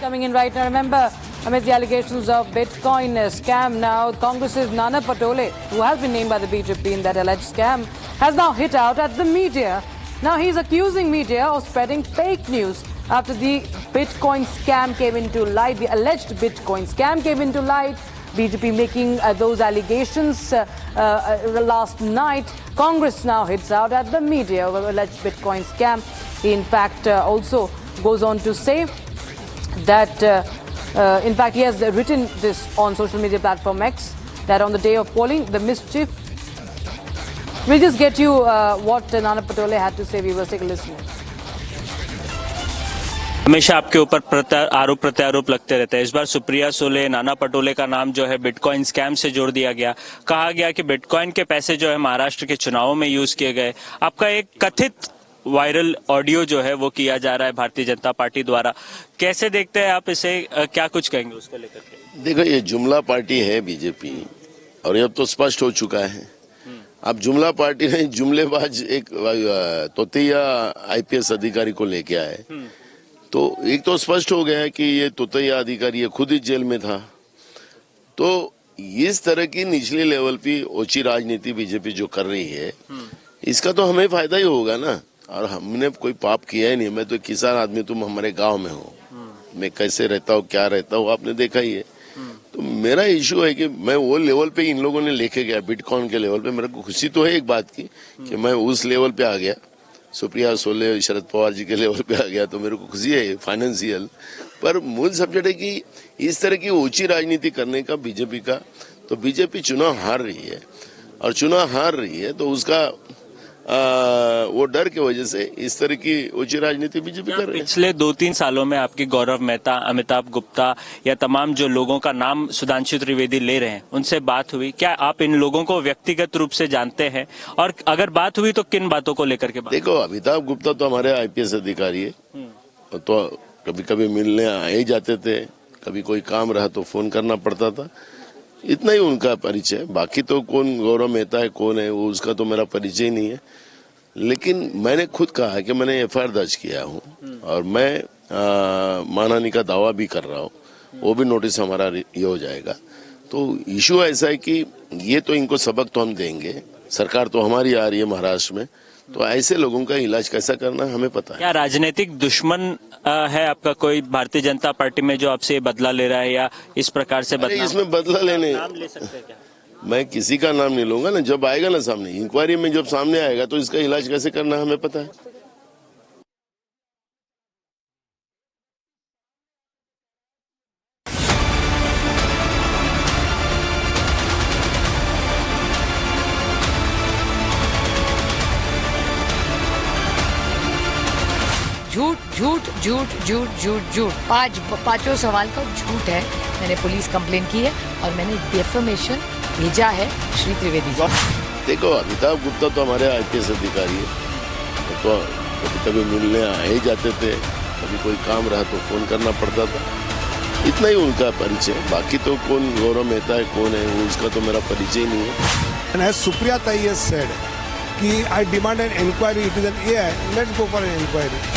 coming in right now. Remember, amidst the allegations of Bitcoin scam, now Congress's Nana Patole, who has been named by the BJP in that alleged scam, has now hit out at the media. Now he's accusing media of spreading fake news after the Bitcoin scam came into light, the alleged Bitcoin scam came into light. BJP making those allegations last night. Congress now hits out at the media over alleged Bitcoin scam. He in fact also goes on to say that, in fact, he has written this on social media platform X, that on the day of polling, the mischief. We'll just get you what Nana Patole had to say. We will take a listen. हमेशा आपके ऊपर आरोप प्रत्यारोप लगते रहते हैं। इस बार सुप्रिया सुले, नाना पटोले का नाम जो है बिटकॉइन स्कैम से जोड़ दिया गया। कहा गया कि बिटकॉइन के पैसे जो है महाराष्ट्र के चुनावों में यूज किए गए। आपका एक कथित वायरल ऑडियो जो है वो किया जा रहा है भारतीय जनता पार्टी द्वारा। कैसे देखते हैं आप इसे, क्या कुछ कहेंगे उसको लेकर के? देखो, ये जुमला पार्टी है बीजेपी, और अब तो स्पष्ट हो चुका है। अब जुमला पार्टी ने जुमलेबाज एक तोतिया आईपीएस अधिकारी को लेके आए, तो एक तो स्पष्ट हो गया है कि ये तोतिया अधिकारी ये खुद ही जेल में था। तो इस तरह की निचले लेवल पे ओछी राजनीति बीजेपी जो कर रही है, इसका तो हमें फायदा ही होगा ना। और हमने कोई पाप किया ही नहीं। मैं तो किसान आदमी, तुम हमारे गांव में हो, मैं कैसे रहता हूँ, क्या रहता हूँ, आपने देखा ही है। तो मेरा इशू है कि मैं वो लेवल पे इन लोगों ने लेके गया, बिटकॉइन के लेवल पे। मेरे को खुशी तो है एक बात की कि मैं उस लेवल पे आ गया, सुप्रिया सोले, शरद पवार जी के लेवल पे आ गया, तो मेरे को खुशी है फाइनेंशियल। पर मूल सब्जेक्ट है कि इस तरह की ऊंची राजनीति करने का बीजेपी का, तो बीजेपी चुनाव हार रही है, और चुनाव हार रही है तो उसका वो डर की वजह से इस तरह की ऊंची राजनीति बीजेपी कर रही है। पिछले 2-3 सालों में आपकी गौरव मेहता, अमिताभ गुप्ता या तमाम जो लोगों का नाम सुधांशु त्रिवेदी ले रहे हैं, उनसे बात हुई? क्या आप इन लोगों को व्यक्तिगत रूप से जानते हैं, और अगर बात हुई तो किन बातों को लेकर के बात? देखो, अमिताभ गुप्ता तो हमारे आईपीएस अधिकारी है, तो कभी कभी मिलने आ ही जाते थे, कभी कोई काम रहा तो फोन करना पड़ता था, इतना ही उनका परिचय। बाकी तो कौन गौरव मेहता है, कौन है वो, उसका तो मेरा परिचय ही नहीं है। लेकिन मैंने खुद कहा है कि मैंने एफआईआर दर्ज किया हूँ, और मैं मानहानि का दावा भी कर रहा हूँ, वो भी नोटिस हमारा ये हो जाएगा। तो इशू ऐसा है कि ये तो इनको सबक तो हम देंगे, सरकार तो हमारी आ रही है महाराष्ट्र में, तो ऐसे लोगों का इलाज कैसा करना हमें पता है। क्या राजनीतिक दुश्मन है आपका कोई भारतीय जनता पार्टी में जो आपसे बदला ले रहा है, या इस प्रकार से बदला? इसमें बदला लेने नाम ले सकते हैं क्या? मैं किसी का नाम नहीं लूंगा ना। जब आएगा ना सामने, इंक्वायरी में जब सामने आएगा, तो इसका इलाज कैसे करना हमें पता है। झूठ झूठ झूठ झूठ झूठ झूठ, पांचों सवाल का झूठ है। मैंने पुलिस कंप्लेन की है और मैंने डेफेमेशन भेजा है श्री त्रिवेदी जी। देखो, अमिताभ गुप्ता तो हमारे आईपीएस अधिकारी है, तो कभी कभी मिलने आ ही जाते थे, कभी कोई काम रहा तो फोन करना पड़ता था, इतना ही उनका परिचय। बाकी तो कौन गौरव मेहता है, कौन है वो, उसका तो मेरा परिचय ही नहीं है। And as Supriya Tai has said, I demand an inquiry. It is an AI. Let's go for an inquiry.